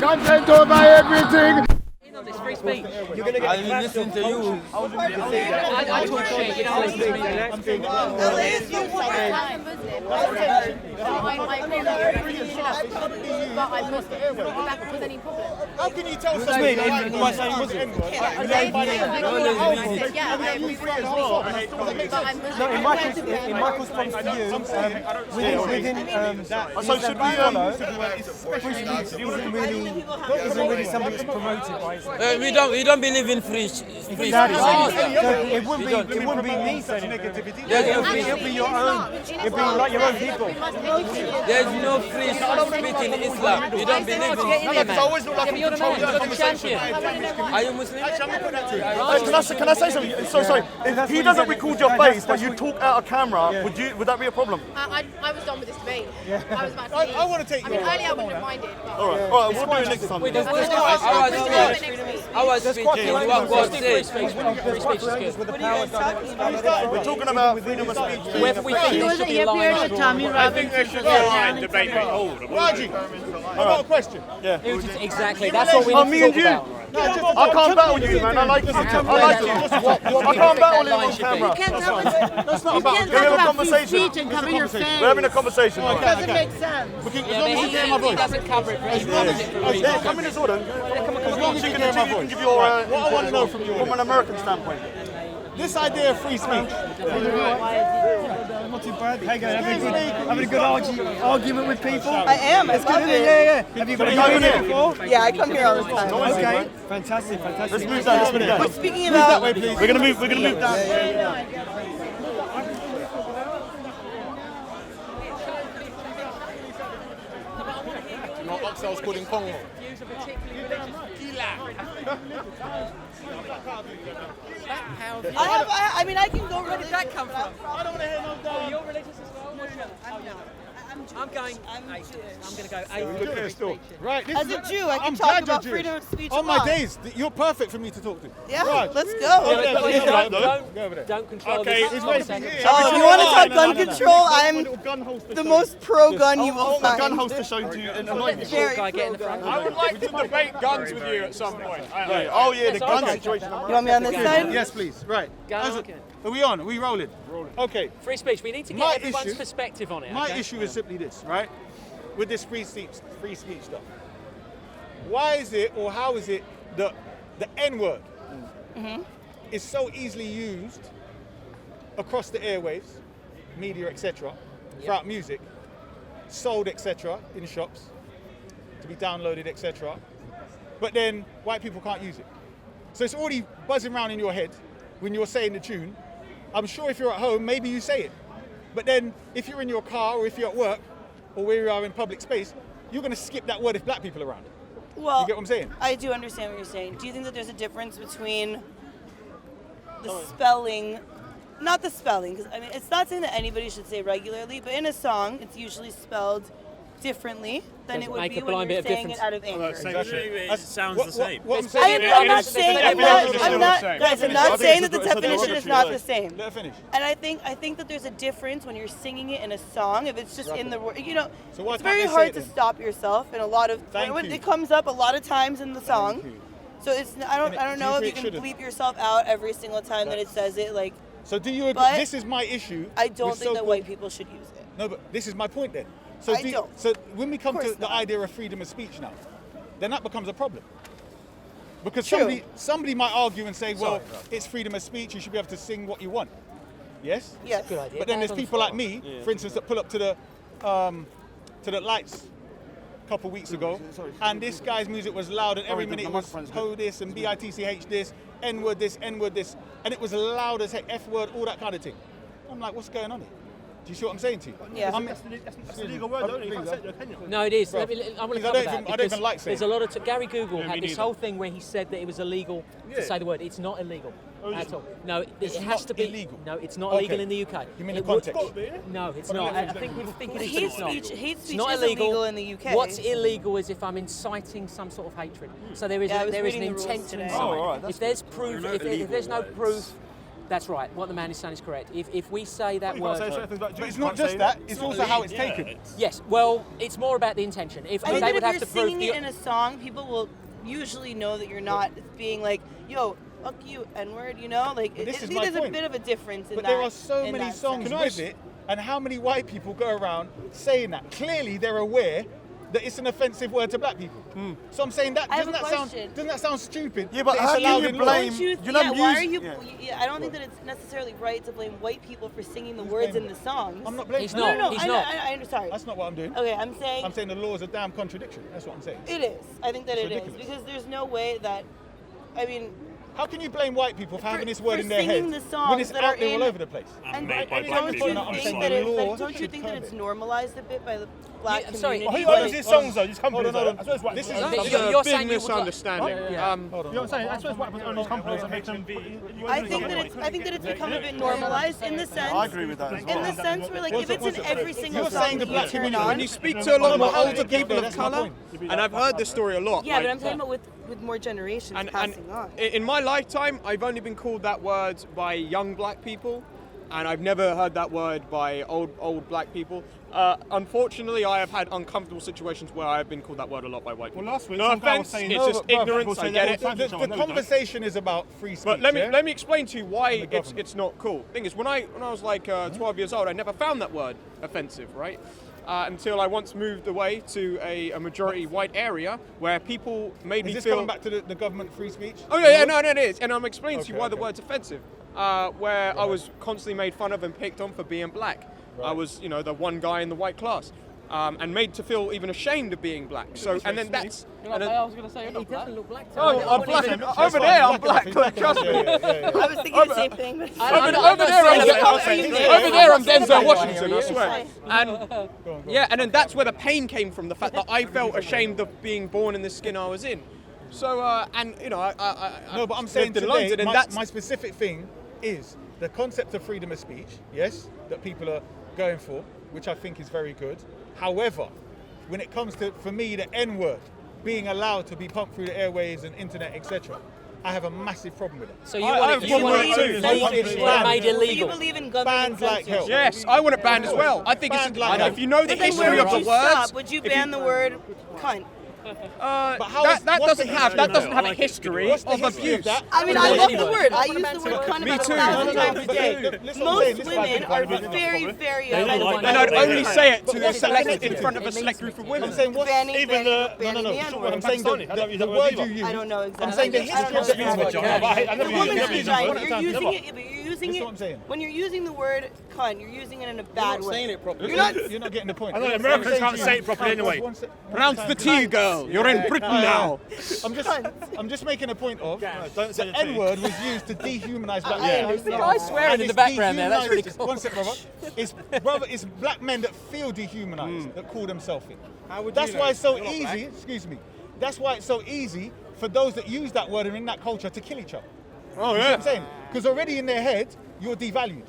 content over everything. It's free speech. You're gonna get I listen to you. I talk shit, you don't listen to me. How can you tell somebody by saying Muslim? No, in Michael's point of view, within that. So should Isn't really something that's promoted by Islam. We don't believe in free speech. It wouldn't be me saying negativity. It'll be your own. It'll be like your own people. There's no free speech in Islam. We don't believe in it. I always look like I'm controlling the conversation. Are you Muslim? Can I say something? So sorry. If he doesn't record your face, but you talk out of camera, would that be a problem? I was done with this debate. I was about to leave. I want to take you. I mean, earlier I wouldn't have minded. All right, we'll do it next time. Our speech is what God says. Free speech is good. We're talking about freedom of speech. We think there should be a line. I think there should be a line debate. Raji, I've got a question. Yeah. Exactly, that's what we need to talk about. I can't battle you, man. I like you. I can't battle you on camera. That's not about. We're having a conversation. We're having a conversation. It doesn't make sense. He doesn't cover it. He covers it for a reason. Yeah, come in this order. As long as you can hear my voice. Give your what I want to know from an American standpoint. This idea of free speech. Not too bad. Hey guys, having a good argument with people. I am. It's good, isn't it? Yeah. Have you been here before? Yeah, I come here all the time. Okay. Fantastic. Let's move down. But speaking about, We're gonna move down. No, Oxel's called in Congo. I mean, I can go. Where did that come from? I don't want to hear no doubt. You're religious as well? I'm going to go A. Right. As a Jew, I can talk about freedom of speech. On my days, you're perfect for me to talk to. Yeah, Right. let's go. Don't control Okay, this. Oh, if you want to talk gun control, I'm the most pro-gun you will The gun find. holster showed you and annoyed me. Very Guy, get in the pro-gun. front. I would like to debate guns with you at some point. Oh yeah, the gun situation. You want me on this side? Yes, please. Right. Okay. Are we on? Are we rolling? Okay. Free speech. We need to My get everyone's issue- perspective on it. My okay? issue is simply this, right? With this free speech stuff. Why is it, or how is it, that the N-word is so easily used across the airwaves, media, etc., throughout music, sold, etc., in shops, to be downloaded, etc., but then white people can't use it. So it's already buzzing around in your head when you're saying the tune. I'm sure if you're at home, maybe you say it. But then if you're in your car or if you're at work or where you are in public space, you're going to skip that word if black people are around. Well, You get what I'm saying? I do understand what you're saying. Do you think that there's a difference between the spelling, not the spelling, because I mean, it's not saying that anybody should say regularly, but in a song, it's usually spelled differently than it would make be a when blind you're bit of saying it out of anger. It sounds the same. What I'm saying I'm not saying, guys, I'm not saying that the it's a definition is derogatory not word. the same. Let her finish. And I think that there's a difference when you're singing it in a song, if it's just in the word, So why it's can't very they say hard it to then? stop yourself in a lot of, Thank when you. it comes up a lot of times in the song. you. So it's, I don't do know you if you agree it can shouldn't? bleep yourself out every single time that it says it, like, So do you agree? But This is my issue. I don't with think that so-called- white people should use it. No, but this is my point then. So I don't. So when we come Of to course the not. idea of freedom of speech now, then that becomes a problem. Because True. somebody might argue and say, well, it's freedom of speech, you should be able to sing what you want. Yes? Yes. Good idea. But then there's Hands on the people like floor. me, for instance, that pull up to the lights a couple weeks ago, and this guy's music was loud, and every minute it was ho this and bitch this, n-word this, n-word this, and it was loud as heck, f-word, all that kind of thing. I'm like, what's going on here? Do you see what I'm saying to you? Yeah. That's a legal word, don't you? No, it is. Bro, I want to please, cover I don't that even- I don't because even like saying there's a lot of Gary Google had me this neither. whole thing where he said that it was illegal to say the word. It's not illegal at all. No, It's it has not to be illegal? No, it's not Okay. illegal in the UK. You mean the It would- context? No, it's not. I think people think it is, but Hate it's not. speech, hate It's speech not is illegal in the UK. What's illegal is if I'm inciting some sort of hatred. So there is Yeah, I was there is an reading the rules intent to today. incite. Oh, all right, if there's proof, if there's no proof That's right. What the man is saying is correct. If we say that word... But it's not just that, it's also how it's taken. Yes, well, it's more about the intention. If I think they that would if have you're to prove singing it in a song, people will usually know that you're not being like, yo, fuck you, N-word, you know? Like, I this is think my there's a point. bit of a difference in that. But there are so in many that songs sense. with it, and how many white people go around saying that? Clearly, they're aware that it's an offensive word to black people. So I'm saying that I have doesn't a that sound question. doesn't that sound stupid? Yeah, but that how it's allowed can you in law? blame- Don't you, You're not why are using- you? yeah. I don't think that it's necessarily right to blame white people for singing the words in the songs. I'm not blaming. He's No, not. no, He's I, not. I understand. That's not what I'm doing. Okay, I'm saying I'm saying the law is a damn contradiction. That's what I'm saying. it is. I think that It's it is ridiculous. because there's no way that. I mean, How can you blame white people for having this word for in their head singing the songs when it's that out are there all in- over the place? and made by don't black you people. I'm think saying that the it's law don't you should think that curb it's it. normalized a bit by the black Yeah, sorry. community? Who owns these songs though? These companies. Hold on. I swear it's white This people. is- That's- You're It's a saying big you would like- misunderstanding. Hold on. You know what I'm saying? I swear it's white people own these companies that make them. I think that it's become a bit normalized in the sense. I agree with that as well. In the sense where, like, if it's in every single You're song saying the that you black turn community- on, when You speak to a lot more older people of That's my colour, point. and I've heard this story a lot. yeah, like, but I'm talking about with more generations and passing on. in my lifetime, I've only been called that word by young black people, and I've never heard that word by old black people. Unfortunately, I have had uncomfortable situations where I have been called that word a lot by white people. Well, last week no some guy was offense, saying- it's No, just but bruv, ignorance. people I say get that it. all the time. The No, we don't. conversation is about free speech. But let yeah? me explain to you why the government. it's not cool. Thing is, when I was like 12 years old, I never found that word offensive, right? Until I once moved away to a majority white area where people made Is me this feel. coming back to the government free speech? Oh yeah, no, it is, and I'm explaining to you Okay, why the okay. word's offensive. Where I was constantly made fun of and picked on for being black. I was, the one guy in the white class. And made to feel even ashamed of being black. So, and then that's. And then, I was going to say, he doesn't look black to me. oh, I'm black. Over there, I'm black. Trust me. I was thinking the same thing. But Over there, I'm Denzel saying Washington. I that. swear. And yeah, and then that's where the pain came from. The fact that I felt ashamed of being born in the skin I was in. So, and I No, but I'm saying lived in today, London, and my, that's my specific thing is the concept of freedom of speech, yes, that people are going for, which I think is very good. However, when it comes to, for me, the N-word being allowed to be pumped through the airwaves and internet, etc., I have a massive problem with it. So you I want have it, a problem with it too. You want it made banned. Do you illegal. believe in government Banned like hell. censorship? yes, I want it banned as well. I think Banned it's like if you know the But then where history of would the you words. stop? Would you if ban the word cunt? But how that is- that what's doesn't the have history that doesn't of have a that? history What's the of history of abuse. that? I mean, I love the word. I use the word cunt Me about too. 1,000 times a but day. listen what I'm saying, Most this is women why are people very, very They don't offended like by And that. I'd the word only cunt. say it to But the what's the select benefit in of front it? of a select group of I'm women. saying what's Banning Even the the N-word. I'm saying the word you use. I don't know exactly. I'm saying the I don't history know of the exactly. N-word. The woman's vagina. You're Never. using it, but you're using This is it. what I'm saying. When you're using the word cunt, you're using it in a bad way. You're not getting the point. I know, Americans can't say it properly anyway. Pronounce the T, girl. You're in Britain now. I'm just making a point of Don't say the the T. N-word was used to dehumanize black I men. understand. I swear And in the it's background there, that's really dehumanized- cool. One sec, brother. It's black men that feel dehumanized that call themselves it. That's why it's so easy. Excuse me. That's why it's so easy for those that use that word and in that culture to kill each other. Oh You know what I'm yeah. saying? Because already in their head, you're devalued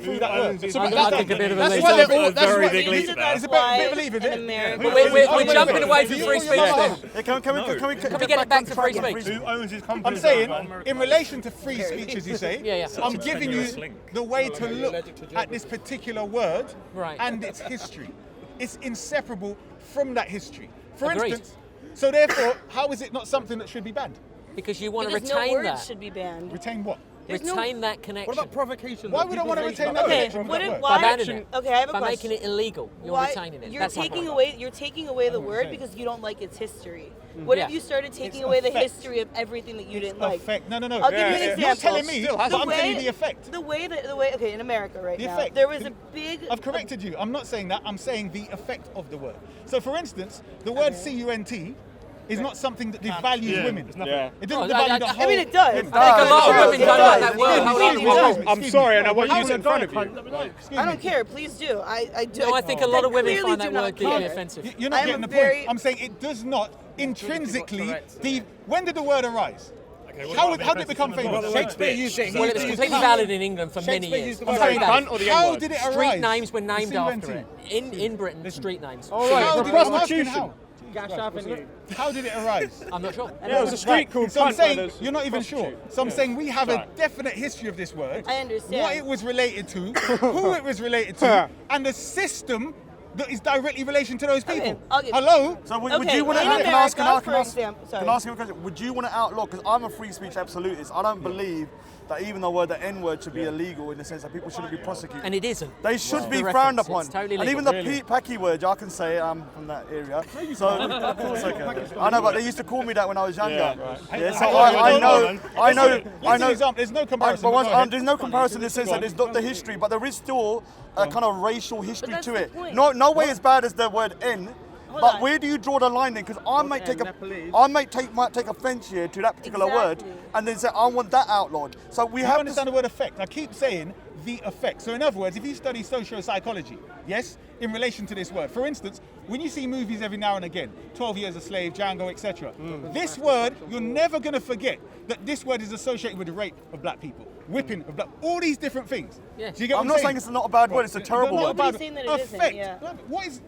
through that word. It's I think a bit of a That's leap. why they're all. That's very why big leap. It's a bit of belief, is it? In America. We're jumping away from free speech then. Can we get it back to free speech? Who owns his company? I'm saying, in relation to free speech, as you say, Yeah. I'm giving you the way to look at this particular word Right. and its history. It's inseparable from that history. For Agreed. instance, so therefore, how is it not something that should be banned? Because you want to Because no retain word that. should be banned. Retain what? Retain that connection. provocation? Why would I want to retain that Okay, connection with what that if, word? By why? banning it. Okay, I have a By question. making it illegal, you're Why- retaining it. You're That's my taking point. away the word because you don't like its history. What Yeah. if you started taking It's away the effect. history of everything that you didn't like? Effect. No. I'll give you an You're example. telling me, Still has but it. I'm telling you the effect. The way, okay, in America right The now, effect. there was a big. I've corrected you. I'm not saying that. I'm saying the effect of the word. So, for instance, the word cunt is not something that devalues women. Yeah. It doesn't No, devalue the whole. I mean, it does. women. I think a lot of women It don't does. like that word. It Hold really on. does. I'm sorry, and I won't use it in front of you. I don't care. Please do. I do. No, I think a lot of women clearly find do that not word deeply care. offensive. You're not I'm getting a the very- point. I'm saying it does not intrinsically. When did the word arise? How did it become famous? Shakespeare used it. Well, it was completely valid in England for many years. I'm saying cunt or the how N-word? did it arise? Street names were named The after CUNT. it. In Britain, street names. All right, How for did it- I'm asking prostitution. how. How did it arise? I'm not sure. Yeah, it was a street called So I'm Cunt where saying there's you're not even sure. So I'm saying we have a definite history of this word. I understand. What it was related to, who it was related to, and the system that is directly relation to those people. Hello? So would Okay, you want to in America, for example- can I ask you a question? Would you want to outlaw, because I'm a free speech absolutist, I don't believe that even the word the N-word should be illegal in the sense that people shouldn't be prosecuted. And it isn't. They should be The frowned reference, upon. it's totally and legal. even the Pete Packy word, I can say I'm from that area. So it's okay. I know, but they used to call me that when I was younger. Yeah, so I know. There's no comparison. But but go ahead. there's no comparison in the sense that there's not the history, but there is still a kind of racial history that's to the it. point. No way as bad as the word N. Hold But on. where do you draw the line then? Because I might take offence here to that particular word, Exactly. and then say I want that outlawed. So we You have understand the word effect. I keep saying the effect. So in other words, if you study socio-psychology, yes, in relation to this word. For instance, when you see movies every now and again, 12 Years a Slave, Django, etc. This word, you're never going to forget that this word is associated with the rape of black people, whipping of black, all these different things. Yeah. Do you get what I'm I'm not saying? saying it's not a bad word. It's a terrible Not word. a bad Nobody's saying that it isn't, effect. yeah. What is?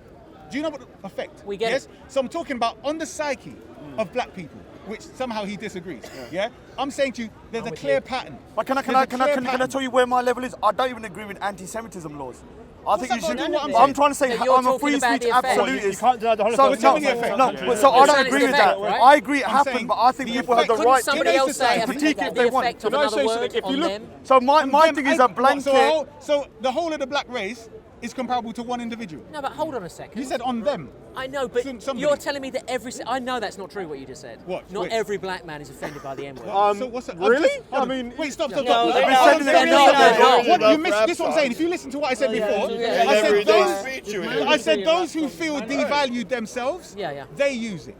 Do you know what effect? We get yes? it. So I'm talking about on the psyche of black people, which somehow he disagrees. Yeah. I'm saying to you, there's a clear pattern. But can I tell you where my level is? I don't even agree with anti-Semitism laws. I think you that should. got to do with what I'm I'm trying to say But you're I'm a talking free about speech the effect. absolutist. You can't deny the So Holocaust. tell me the effect. no, so I You're don't saying agree it's with the that. effect, right? I agree it I'm happened, saying but I think the people have the effect- right Couldn't somebody in a else say society- critique if the they want. effect of Can I another say word something? If you on look- them? So my thing is a blanket. So the whole of the black race is comparable to one individual. No, but hold on a second. You said on them. I know, but Somebody. you're telling me that I know that's not true what you just said. What? Not Which? every black man is offended by the N-word. So what's that? really? Hold on. I mean- wait, stop. No, they're Hold on, not. hold on, They're hold on, not. hold on. They're You missed not this. What I'm saying. If you listen to what I said before, yeah. I said Everyday those. speech you hear. I said those who feel devalued themselves. Yeah. They use it.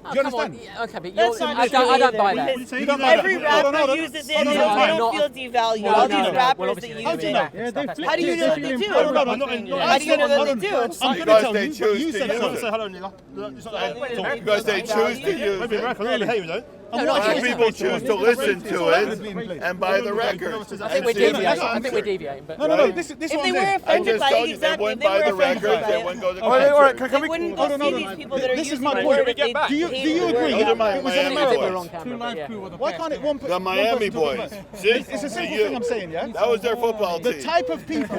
Oh, Do you come on. understand? Yeah, okay, but That's you're, not I true don't buy either, that. because You don't buy every that. Hold on, rapper hold on. uses it Hold and on, they hold on. don't feel devalued. All these rappers that use How do you it. know? How do you know that they do? How do you know that they do? How do you know that they do? I'm going to Because tell they you, but choose you to said use so. it. Say hello, Nila. It's not that. Because they choose to use Maybe it. America, really behave, though. And No, what Black is it? people choose to listen to it and buy the records. I think we're deviating. I think we're deviating. But No. This is If what they I'm were saying. I offended just by told it, you they exactly, wouldn't if they buy were the offended records, by they it, wouldn't go to All right, concerts. can they we? wouldn't Hold go on, see hold these on. people that are This is using my the point. word if they Do you hate the agree? word. Those are my It was Miami an I think we're boys. on camera. But yeah. Why can't it one The Miami boys. See? It's a simple thing I'm saying, yeah? That was their football The team. type of people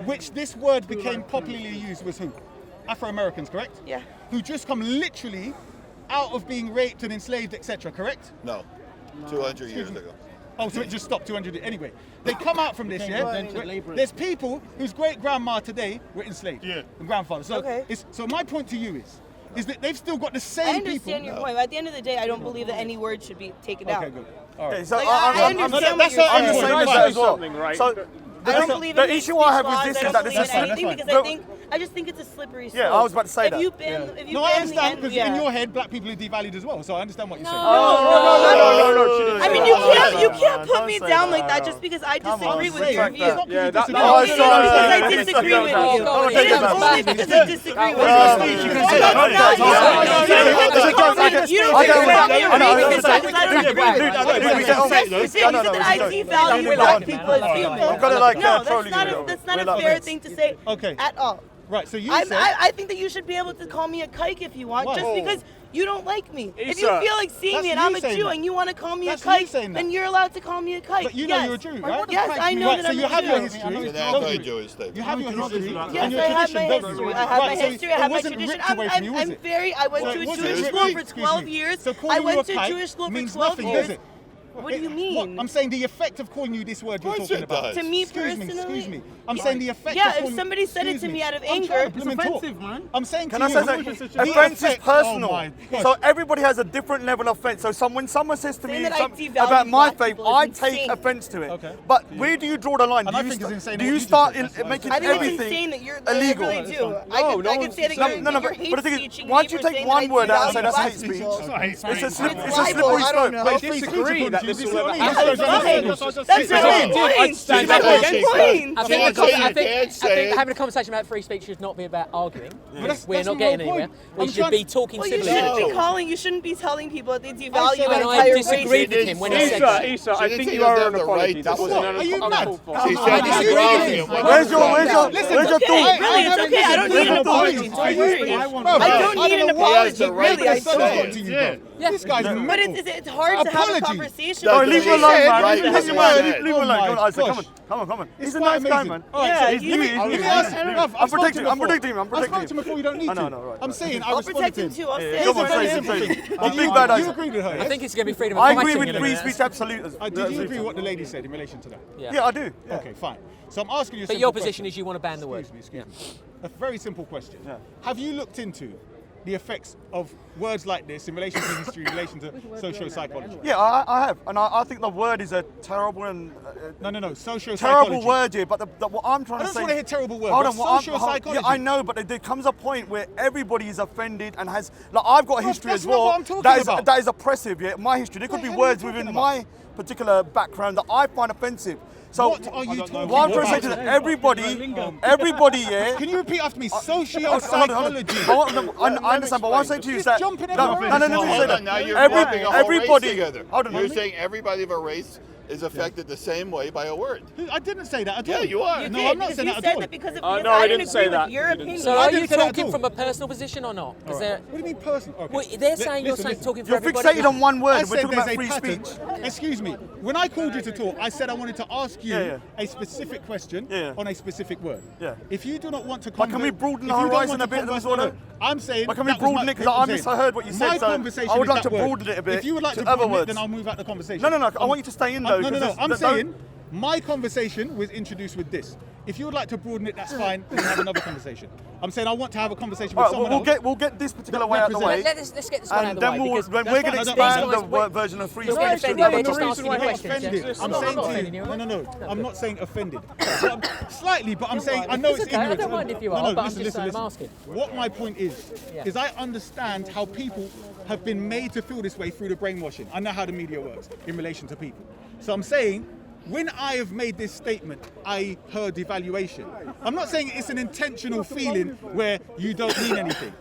which this word became popularly used was who? Afro-Americans, correct? Yeah. Who just come literally out of being raped and enslaved, etc., correct? No, 200 years ago. Oh, so it just stopped 200. Anyway, they come out from this, yeah? There's people whose great-grandma today were enslaved. Yeah. And grandfather. So, Okay. so my point to you is that they've still got the I same people. understand your point, but at the end of the day, I don't believe that any word should be taken out. Okay, good. All right. Okay, so Like, I understand what you're I'm the saying. same as that as well. So I don't believe the in issue I have with laws, this I is don't that believe this is in anything because I just think it's a slippery slope. Yeah, I was about to say if that. You ban, if you No, I ban understand the because in your head, black people are devalued as well. So I understand what you're saying. no. I mean, you can't put me down like that just because I disagree with your view. It's not because you disagree. Oh, It is sorry. because I disagree with you. It is only because I disagree with you. You can say that. You don't get to tell me a racist because I don't agree with you. You said that I devalue black people as humans. No, that's not a fair thing to say Okay. at all. Right, so you said... I think that you should be able to call me a kike if you want, Why? just because you don't like me. If you Issa, feel like seeing that's me and you I'm a saying Jew that. and you want to call me That's a you saying kike, that. then you're allowed to call me a kike. But you know Yes. you're a Jew, right? Yes, I know Right, that so I'm you a have your Jew. history. It's an don't you? anti-Jewish statement. You have your history. Yes, and your I have tradition, my don't you? history. I have my Right, so history. I it have my wasn't tradition. ripped away from you, was I'm it? very. I went So to a it wasn't Jewish ripped- school for excuse 12 me. years. So calling I you went a to kike Jewish school for means 12 nothing, years. does it? What do you mean? What? I'm saying the effect of calling you this word you're Of course talking it about. does. To me Excuse personally, me. I'm saying the effect of yeah, calling... if somebody said it to Excuse me out of I'm trying anger, to blooming talk. man. I'm saying Can to I you... say something? the Offence is effect- personal. Oh my gosh. So everybody has a different level of offence. So when someone says to Saying me that I devalue about my black faith, people is I insane. take offence to it. Okay. But where do you draw the line? And Do I you think it's insane do what you you just start said. That's making I think it's everything insane that you're illegal? I really do. I could say that No, you're but hate the thing is, speeching once me you for take saying one that I word out and say devalue that's black hate speech, people. it's a It's slippery libel, I don't slope. know. But They disagree that this will ever That's happen. what I'm saying. That's That's the what I'm saying. point. stand That's up the against point. I Can't say you can't say think it. having a conversation about free speech should not be about arguing. that's- We're that's not my getting whole anywhere. point. We I'm should trying- be talking Well, you civilly. shouldn't be calling. You shouldn't be telling people that they devalue said an that. And I entire disagreed race. with him when he said that. Issa, I She think didn't you are have an the apology. right That to wasn't say. Are you mad? She said I disagree devalue with it. you. Where's your Listen, thought? Okay, really, it's okay. I don't need need an apology. I don't need an apology. Really, I don't. This guy's mental. But it's hard to have a conversation. No, leave him alone, man. Right, Leave that's him what I alone. said. Leave him alone. Oh my Come on. Come on. He's a quite nice guy, amazing. man. All right, Yeah, so you- let me ask. I'm protecting him. I spoke to him before you don't need to. No. I'm saying I I'll responded protect to him him. too. I'll say Come on, it. say Simple it. thing. I'm big bad You eyes. agreed with her, I yes? think it's going to be freedom of I fighting agree with in a free minute. speech absolute. Did you agree with what the lady said in relation to that? Yeah, I do. Yeah. Okay, fine. So I'm asking you a But simple your question. position is you want to ban the word. Excuse me. A very simple question. Yeah. Have you looked into the effects of words like this in relation to history, in relation to socio-psychology? Yeah, I have, and I think the word is a terrible and No. Socio-psychology. terrible word here. But what I'm trying I to just say. want to hear terrible words. Hold but on, what I'm- socio-psychology. Yeah, I know, but there comes a point where everybody is offended and has. Like, I've got a history that's as not well. what I'm talking about. That is oppressive. Yeah, my history. There could be What the hell are you words talking within about? my particular background that I find offensive. So What are you talking what I'm trying to say about? to everybody, yeah. Can you repeat after me? Hold on. Socio-psychology. I understand, but what I'm saying to you is that jumping no, everywhere. let me say Hold that. on, now you're grouping a whole Everybody, race together. hold on, You're saying everybody of a race is affected the same way by a word. I didn't say that at all. Yeah, you are. No, I'm not saying that You at said all. that because no, I I didn't didn't say agree that. with your opinion. So I are didn't you say that at talking all. from a personal position or not? Because What do you mean personal? Okay. well, they're saying you're Listen. talking for You're everybody. fixated on one word. I We're said talking there's about a free pattern. speech. Excuse me. When I called you to talk, I said I wanted to ask you Yeah. a specific question Yeah. on a specific word. Yeah. If you do not want to But can we broaden the horizon a bit as well? I'm saying. But can we that was broaden my- it? Because I misheard what you said. My So conversation I would is like that to word. broaden it a bit If you would like to to other broaden it, words. then I'll move out the conversation. No. I want you to stay in though. No. I'm because saying my conversation was introduced with this. If you would like to broaden it, that's fine. We can have another conversation. I'm saying I want to have a conversation with All right, someone else. we'll get this particular way out of the way. Let's get this one out And of the then way. because we're going to fine. expand These the guys- version of free You're speech. getting offended. to- They're No, just no, asking you I'm not questions. offended. Yes. I'm I'm saying not to offending you. you. No. I'm not saying offended. Slightly, but I'm saying I know It's it's okay, I ignorant. don't mind if you No, are, no, but I'm listen, just listen, saying, I'm listen. asking. What my point is I understand how people have been made to feel this way through the brainwashing. I know how the media works in relation to people. So I'm saying, when I have made this statement, I heard devaluation. I'm not saying it's an intentional feeling where you don't mean anything.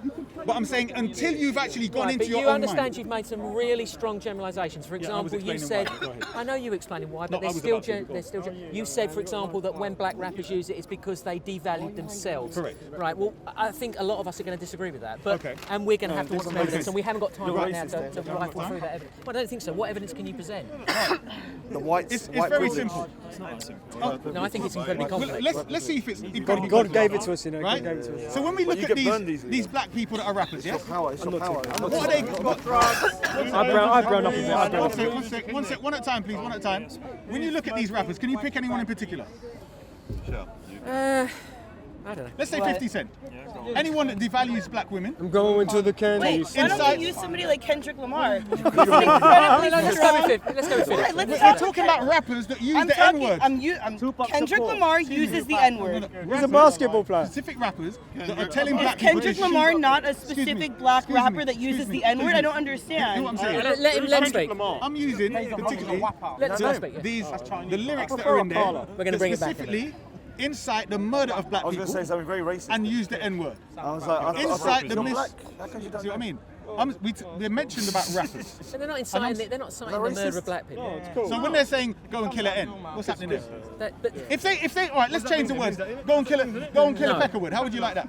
But I'm saying until you've actually gone Right, into but your you own understand mind. you've made some really strong generalisations. For Yeah, I was example, you explaining said, why. Go ahead. I know you explaining why, No, but I there's was still, about to. Go there's still. You said, for example, that when black rappers use it, it's because they devalued themselves. Correct. Right. Well, I think a lot of us are going to disagree with that. But Okay. and we're going to have to want some evidence, racist. and we haven't got time You're right now racist, to rifle through that evidence. Well, I don't think so. What evidence can you present? The whites. It's white very privilege. simple. No, I think it's incredibly Well, complex. let's see if it's incredibly God complex. gave it to us, you know. Right? God gave it to us. So when we look you at get burned easily, these black people that are rappers, yes? Power. It's your power. What are they? I've grown up a bit. I've grown up a bit. One sec. One at a time, please. One at a time. When you look at these rappers, can you pick anyone in particular? I don't know. Let's say 50 Cent. Anyone that devalues black women. I'm going to the Wait, candies. why don't Inside- we use somebody like Kendrick Lamar? He's Let's incredibly go with strong. 50. Let's go with 50. Right, let's We're talk- talking about rappers that use I'm the talking. N-word. Kendrick Lamar uses the N-word. He's a basketball player. Specific rappers that are telling Is black people Kendrick to Lamar shoot- not a Excuse me, specific black excuse me, rapper that excuse uses me, the N-word? excuse I don't me. You know what I'm understand. saying? Let him speak. I'm using particularly Let him speak. Yeah. the lyrics that are in there. We're gonna bring it back in a specifically incite the murder of black I was going people to say something very racist. and use the N-word. I was like, Incite the you're mis. black. How come you don't See what I know? mean? They mentioned about rappers. But they're not inciting. They're not inciting the murder of black people. So when they're saying go and kill an N, what's happening there? But If they, all right, let's change the words. Go and kill a peckerwood. How would you like that?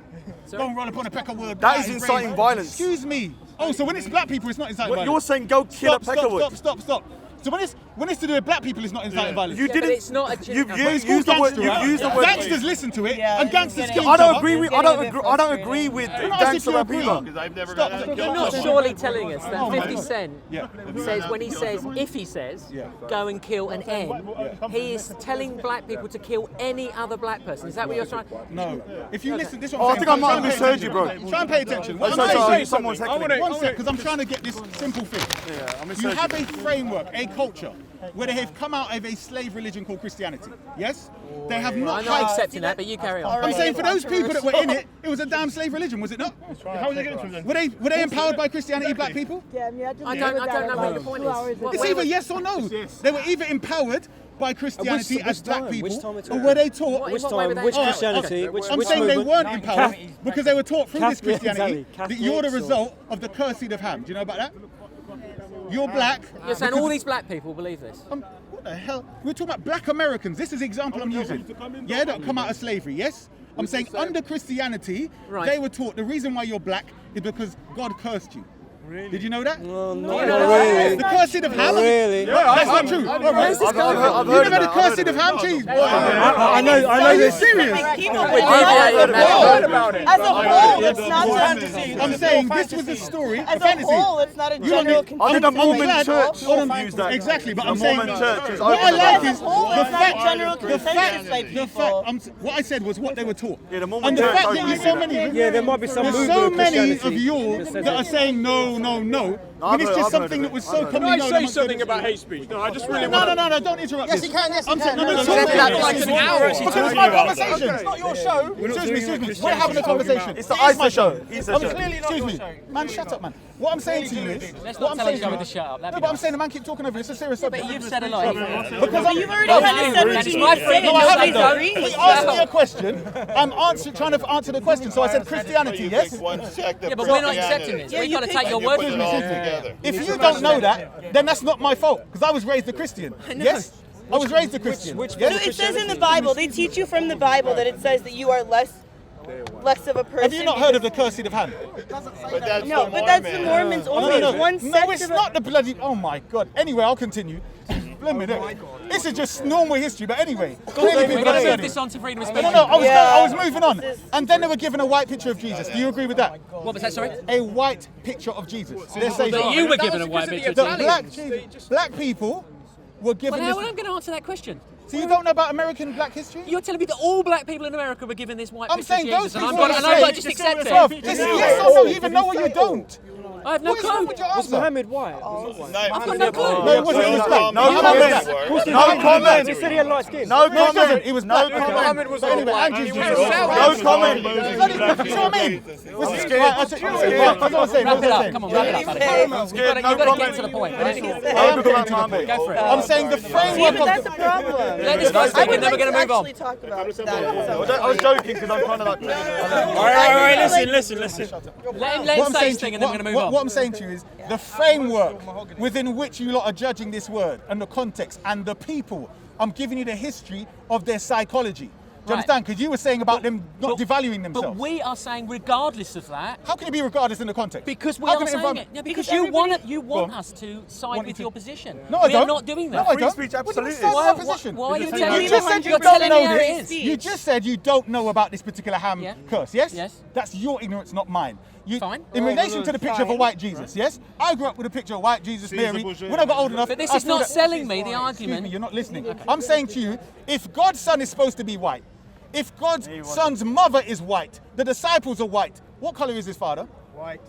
Go and roll upon a peckerwood. That is inciting violence. Excuse me. Oh, so when it's black people, it's not inciting What, violence. you're saying go kill a peckerwood. Stop. So when it's to do with black people, it's not inciting violence. You but didn't. it's not a. You've But it's used the called word. gangster, You've right? used the word. Gangsters listen to it, Yeah, and it's gangsters getting- kill I each don't other. agree with. You're I don't getting a agree. bit I don't frustrated. agree with Don't ask if gangster you rap agree. either. Because I've never Stop. been You're not surely telling us that Oh, my 50 God. Cent Yeah. says when he says, if he says, Yeah. go and kill an N, he is telling black people to kill any other black person. Is that what you're trying? No. If you listen, this one. Oh, I think I might have misheard you, bro. Try and pay attention. What So I'm sorry, saying, someone's heckling. one sec, because I'm trying to get this simple thing. Yeah, I You misheard have you. a framework, a culture, where they have come out of a slave religion called Christianity. Yes? They have I'm not not had. accepting that, but you carry on. I'm saying for those people that were in it, it was a damn slave religion, was it not? How are they getting from them? Were they empowered by Christianity, black people? I don't know what the point is. It's either yes or no. They were either empowered by Christianity which as black time? people, Which time we're or talking? were they taught? Which In what way were time? they Which empowered? Christianity? Okay. Which I'm saying they movement? weren't empowered because they were taught through this Catholic, Christianity exactly. that you're the Catholics or- result of the cursed seed of Ham. Do you know about that? You're black. You're saying because- all these black people believe this? What the hell? We're talking about black Americans. This is the example I'm using. Yeah, that come out of slavery, yes? I'm saying under Christianity, they were taught the reason why you're black is because God cursed you. Really? Did you know that? No, not really. The cursing of ham? Really? Yeah, that's not true. I've You never had the cursing of ham cheese? I know. Are you serious? As a whole, it's not just. I'm saying this was a story. As a whole, it's not a general consensus. I think the Mormon glad- church use that. Exactly, but The I'm saying Mormon church is what I open like to is that. the fact. general consensus by people. What I said was what they were taught. Yeah, the Mormon And the church fact don't that you do so that. many, Yeah, there might be some there's movement so of many of Christianity you that says that are saying no, no, no. I've When it's heard- just I've something heard that of was it. so I've heard commonly Can I known say amongst something the- about hate speech? No, I just really No, want no, no, no, don't interrupt Yes, this. he can. Yes, he I'm saying, can. no, no, no, Talk no, about no, like no, an no, hour. no, because it's my conversation. It's not your show. Excuse me. We're having a conversation. It's the Easter show. Easter I'm show. clearly not excuse me. Man, shut up, man. What I'm saying to you is, Let's what not I'm tell saying each other to to you, shut up. no, but I'm saying the man keep talking over. It's a serious subject. But you've said a lot. Because You've already kind of said what you my need to say. freedom. No, I Nobody's haven't though. agreeing. He asked me a question. I'm trying to answer the question. So I said Christianity, yes? Yeah, but we're not accepting this. We've got to take your word for it. If you don't know that, then that's not my fault. Because I was raised a Christian. Yes? I was raised a Christian. So it says in the Bible, they teach you from the Bible that it says that you are less of a person. Have you not heard of the cursing of Ham? No, but that's the Mormons only. It's one sect it's of not the bloody. Oh my God. Anyway, I'll continue. This is just normal history, but anyway. Clearly We're people going don't to get move it. this on to freedom of speech. No, I Yeah. was moving on. And then they were given a white picture of Jesus. Do you agree with that? What was that, sorry? A white picture of Jesus. Let's say That you were given a white picture. that black people were given Well, how this. am I going to answer that question? So you don't know about American black history? You're telling me that all black people in America were given this white I'm picture of saying those Jesus, and people I've got to just accept Bruv, it. just yes or no, you even know or you don't. I have no What is wrong clue. with your Was answer? Muhammad white? I've got no clue. No, it wasn't. He was black. No comment. No comment. He said he had light skin. No No, he doesn't. comment. He was No black. comment. But anyway, Andrew's Jesus. No comment. You know what I mean? That's what I'm saying. Wrap it up. Come on, wrap it up, buddy. You've got to get to the point. I am getting to the point. Go for it. I'm saying the See, framework but that's of a problem. Let this guy speak, and then we're going to move on. actually talk about that. I was joking because I'm trying to like. All right, listen. Let him say his thing, and then we're going to move on. What I'm saying to you is the framework within which you lot are judging this word and the context and the people. I'm giving you the history of their psychology. Do you Right. understand? Because you were saying about them not devaluing But themselves. we are saying, regardless of that, How can it be regardless in the context? because we How are can it saying involve- it. No, because Because you want Go want on. us to side Want with to- your position. No, I we don't. are not doing No, that. I Free don't. speech What do you mean absolutist. side my position? Why are you You telling me? just said you You're don't telling know me how it this. is. You just said you don't know about this particular ham Yeah. curse, yes? Yes. That's your ignorance, not mine. Fine. In relation to the picture of a white Jesus, yes? I grew up with a picture of white Jesus, Mary. When I got old enough, But this I is saw not that- selling me the Excuse me, argument. you're not listening. I'm saying to you, if God's son is supposed to be white, if God's son's mother is white, the disciples are white, what color is his father? White.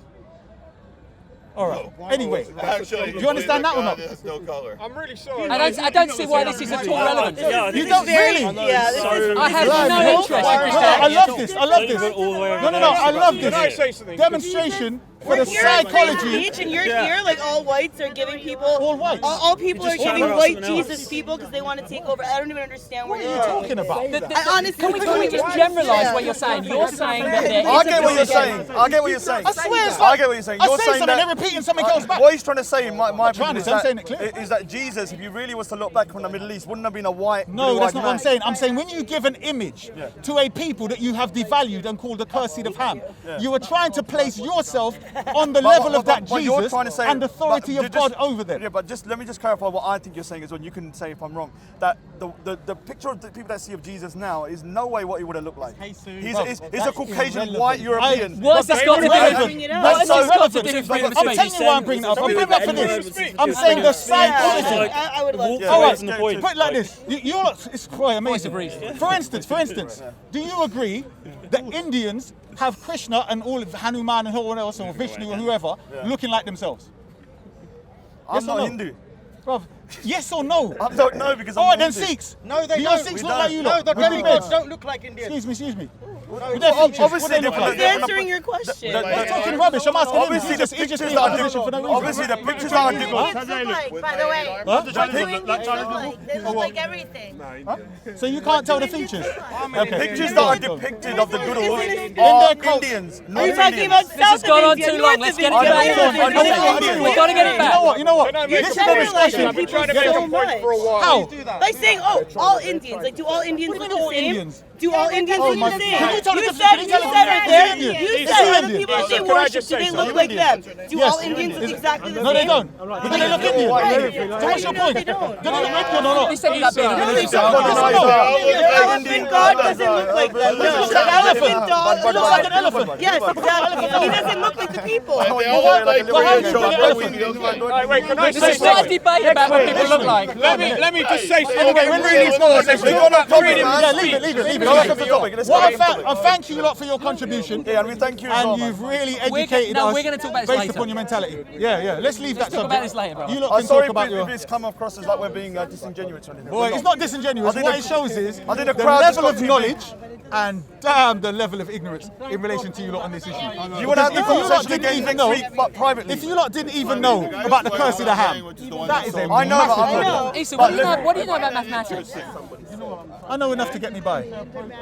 All right. Anyway, Actually, do you understand that or not? There's no color. I'm really sorry. I don't see why this is at all relevant. You don't really? Yeah, this is I have Live, no no? interest in I Christianity. love this. I love this. No, I love Can I this. say something? Demonstration for the you're in free psychology. speech and you're here like all whites are giving people All whites? all people are giving about white something else. Jesus people because they want to take over. I don't even understand What what are you talking about? I honestly Can we just generalise what you're saying? You're saying that there is I get a what you're position. saying. I get what you're saying. I swear it's I like, get what you're saying. I You're say saying something that. and repeating something else back. What he's trying to say, in my trying opinion, to, I'm saying it clear. is that Jesus, if you really was to look back from the Middle East, wouldn't have been a white. No, blue-eyed that's not what I'm man. saying. I'm saying when you give an image to a people that you have devalued and called the cursed seed of Ham, you are trying to place yourself on the level of that But you're Jesus trying to say, and authority but of just- God over them. Yeah, but just let me just clarify what I think you're saying as well. You can say if I'm wrong. That the picture of the people that see of Jesus now is no way what he would have looked like. He's a Caucasian white European. What has this got to do Bring with it up. what has so this got to relevant. do with freedom of I'm speech? telling you why I'm bringing it up. I'm bringing it up for this. I'm saying the psychology. I would love to. All right, from the point. put it like this. You're it's quite Voice amazing. of reason. For instance, do you agree that Indians have Krishna and all of Hanuman and whoever else, or Vishnu or whoever, looking like themselves? I'm Yes or not no? Hindu. Bruv, yes or no? I don't know because All I'm right, not then Hindu. Sikhs. No, they Do your don't. Sikhs We look like don't. you No, lot? the With their demigods beards? don't look like Indians. Excuse me. With their features, what Obviously, do they look like? He's answering your question. I'm talking rubbish. I'm asking him. Obviously, He the just pictures gave a are position for no different. reason. Obviously, the pictures are different. By the way. Huh? What do Indians look like? They look like everything. So you can't tell the features? Okay. Pictures that are depicted of the good Isn't old it- are In their cult- Indians. Are not you talking Indians. about This has South gone of on India, too North long. Let's of get India, it back. South of India? We've got to get it back. You know what? You're This is the generalizing discussion. people trying to make a point for a while. How? Like saying, oh, all Indians. Like, do all Indians look the same? Indians? Do all Indians look the same? Can you tell the You difference? said right there. Indian. You It's said Indian. the people that they Can I worship, just do say they look something? like them? Do Yes. all Indians look exactly the same? No, they don't. But they look Indian. So what's your point? they don't. Do they look Indian or not? He said he's not being a religious Elephant God doesn't look like them. No. Looks like an elephant. God It looks like an elephant. Yes, exactly. He doesn't look like the people. They all look like Korean chocolate. We look like. Right, wait, can I This say is not a something? debate about what people look like. Let me just say something. I'm getting really bored. Let's talk about freedom Yeah, of leave speech. it. Go back to the topic. Let's Well, go back to the topic. I thank you lot for your contribution. Yeah, and we thank you as well, And man. you've really We're educated us we're going to talk about this based later. upon your mentality. Yeah. Let's leave that talk subject. about this later, bro. You lot I'm can sorry talk about if your... it's come across as like we're being disingenuous or anything. Boy, We're it's not. not disingenuous. I think What the- it shows is I think the the crowd just level got of too knowledge and damn the level of ignorance in relation to you lot on this issue. You want to have the If you lot conversation didn't again even next know, week, but privately. if you lot didn't even know about the curse of the ham, that is a I know, massive but I problem. know. Issa, what do you know about mathematics? I know enough to get me by.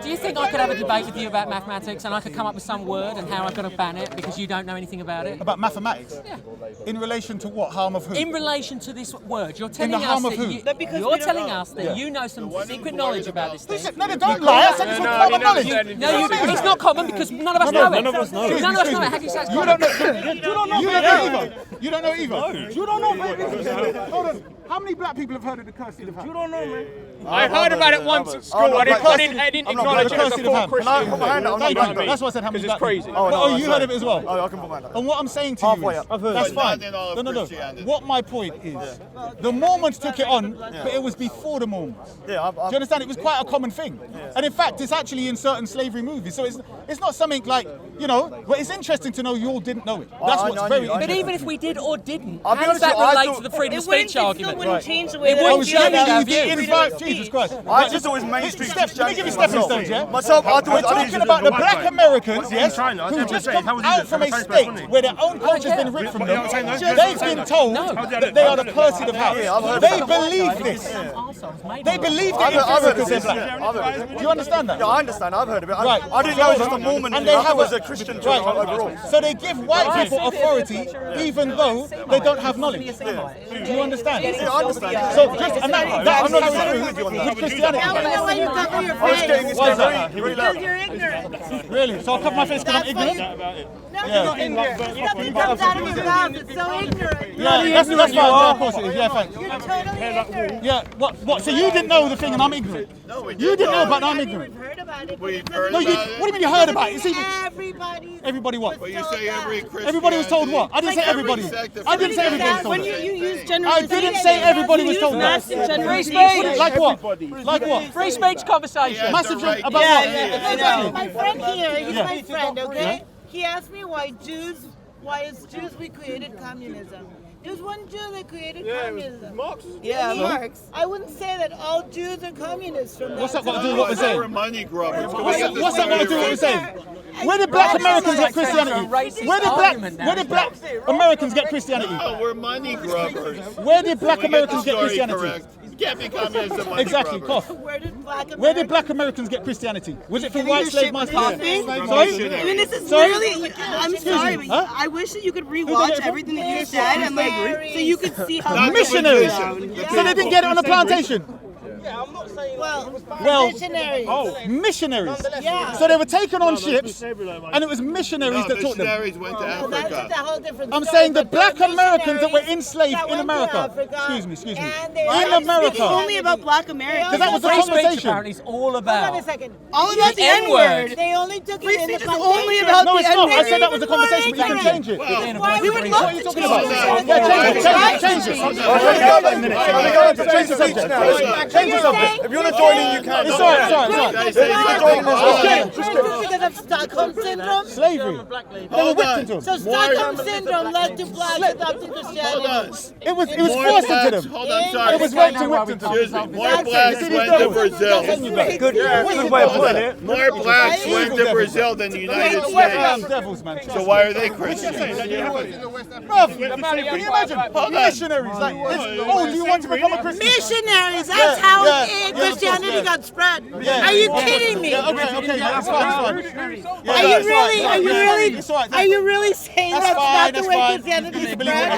Do you think I could have a debate with you about mathematics and I could come up with some word and how I've got to ban it because you don't know anything about it? About mathematics? Yeah. In relation to what? Harm of who? In relation to this word, you're telling the us harm that of who? you, But because you're we don't telling know. us that you know some secret knowledge about this thing. No, they don't lie. I said it's No, common he never knowledge. said it. No, it's not common because none of us know it. None of us know it. How do you say it's You common? don't know. You don't know either. You don't know either. You don't know, baby. Hold on. How many black people have heard of the curse of the ham? You don't know, man. I heard about it once at school. I didn't acknowledge it as a full Christian. Can I put my hand up? I'm not You know what I black. mean? That's why I said how many Because it's black crazy. people. Oh, no, Oh, you sorry. heard of it as well? Oh, I can put my hand up. And what I'm saying to you Halfway is, up. I've heard that's it. fine. Not in all of No. Christianity. What my point is, the Mormons took it on, but it was before the Mormons. Yeah, Do you understand? It was quite a common thing. And in fact, it's actually in certain slavery movies. So it's not something like, but it's interesting to know you all didn't know it. That's I what's knew very it. But interesting. even if we did or didn't, I'll how be does that honest with you, I relate thought- to the freedom of It wouldn't, speech it still argument? wouldn't change the way It that wouldn't I Oh, feel change about our freedom view. of speech. Jesus Christ. I just thought it was mainstream Let me give you Christianity stepping myself. stones, yeah? Myself, I thought We're talking about the black Americans, yes, who just come out from a state where their own culture's been ripped from them. They've been told that they are the cursed of house. They believe this. They believe I've it heard because it. they're black. I've heard it. Do you understand that? Yeah, I understand. I've heard of it. Right. I didn't know it was just a Mormon And thing. they I thought have it was a Christian thing overall. So they give white people authority even though they don't have knowledge. Do you understand? Yeah, I understand. So just and that I'm not carries disagreeing through with you on with that. Christianity. Now we know why you cover your I was getting face. this Why is very, that? very Because loud. you're ignorant. Really? So I'll cover my face because I'm That's why ignorant? No, Yeah. you're not ignorant. Nothing comes out of your mouth. It's so ignorant. Yeah, that's fine. Yeah, of course it is. Yeah, thanks. You're totally ignorant. Yeah, what? So you didn't know the thing and I'm ignorant? You didn't know, but I'm ignorant. We've heard about it. We've heard No, about what do it. you mean you heard about it? It's even, Everybody. everybody what? But you say every Christian. Everybody was told what? I didn't say everybody. I didn't say everybody was told When that. you use I generalization, didn't say everybody was told that. massive Free generalization. speech! Like what? Like what? Free speech conversation! Massive right. about Yeah, what? yeah, Exactly. My friend here, he's Yeah. my friend, okay? He asked me why as Jews we created communism. There's one Jew that created communism. Yeah, Marx. I wouldn't say that all Jews are communists from that. What's that got to do with what we're We're saying? money grubbers. What's that got to do with what we're saying? Where did black Americans get Christianity? Where did black Americans get Christianity? Oh, we're money grubbers. Where did black We get the Americans get story Christianity? correct. You can't be communist and money Exactly, grubbers. cough. Where did black Where did black Americans get Christianity? Was it from white your slave shit masters? coughing? Sorry? I mean, this is Sorry? really. I'm Excuse sorry, me, but huh? I wish that you could did they rewatch get it from? everything that you said and like, so you could see how Not the Missionaries. position. So they didn't get it on a plantation. Well, missionaries? missionaries. Yeah. So they were taken on ships, and it was missionaries No, that taught them. missionaries went to Well, that's a Africa. whole different I'm story, saying the but there black are Americans that were missionaries enslaved that in went to America. Africa, Excuse me. and they In were America. Speaking only about black Americans. Because that was the Free speech conversation. apparently is all Hold on a about second. All about the N-word. They only took Free it in the speech is only plantation. about No, the it's not. I N-word. said that was the conversation, but you can change it. We would love What are you to talking change about? it. Yeah, change it. Change the subject. Change the subject. If you want to join in, you can. It's all right. It's all right. Guys, You can join in this. This is because of Stockholm syndrome. Slavery. They were Hold whipped on. into So them. Stockholm syndrome led to blacks adopting Christianity. Hold on. It was More forced into blacks. them. Hold on, sorry. It was raped and whipped into them. Excuse me. More blacks went to Brazil. Good way of putting it. More blacks went to Brazil than the United States. Devils, man. So why are they Christians? Bruv, can you imagine? Missionaries. Like, do you want to become a Christian? Missionaries, that's how Christianity got spread. Are you kidding me? Okay, that's fine. Are you really saying that's not the way Christianity spread?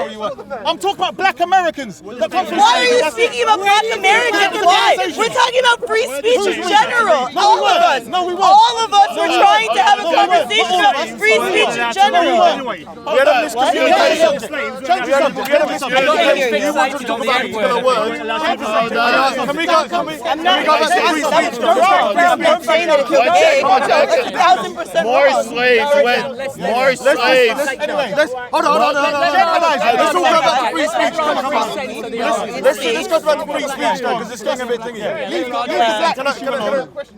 I'm talking about black Americans that come from Why are you speaking about black Americans? Why? We're talking about free speech in general. All of us. No, we won't. All of us are trying to have a conversation about free speech in general. We had a miscommunication. Change the subject. We had a miscommunication. You want to talk about a particular word. Can we go back to free speech? I'm saying that if you're gay, it's 1,000% More wrong. slaves went. More slaves. Hold on. Let's all go back to free speech. Come on. Let's go back to free speech though, because it's getting a bit thingy. Leave the black issue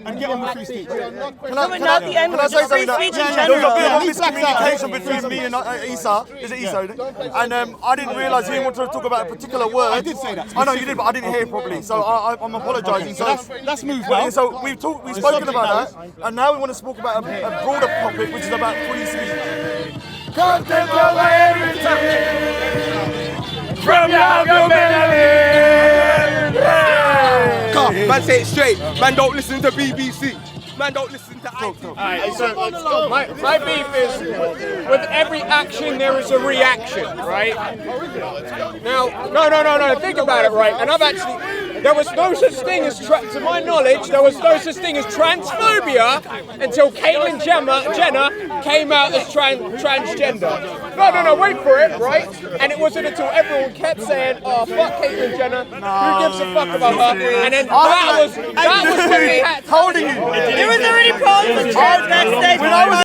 and get on with free speech. No, but not the end Can I of say free something? speech in There was a bit general. of miscommunication between me and Isa. Is it Isa? And I didn't realise he wanted to talk about a particular word. I did say that. I know you did, but I didn't hear it properly. So I'm apologising. So let's move now. So we've spoken about that, and now we want to talk about a broader topic, which is about free speech. Content of everything from your community. Man, say it straight. Man, don't listen to BBC. Man, don't listen to My beef is with every action there is a reaction, right? Now, no. Think about it, right? And there was no such thing as, to my knowledge, there was no such thing as transphobia until Caitlyn Jenner came out as transgender. No, wait for it, right? And it wasn't until everyone kept saying, "Oh, fuck Caitlyn Jenner. Who gives a fuck about her?" And then that was when the cat. Holding you. There was already problems with trans backstage.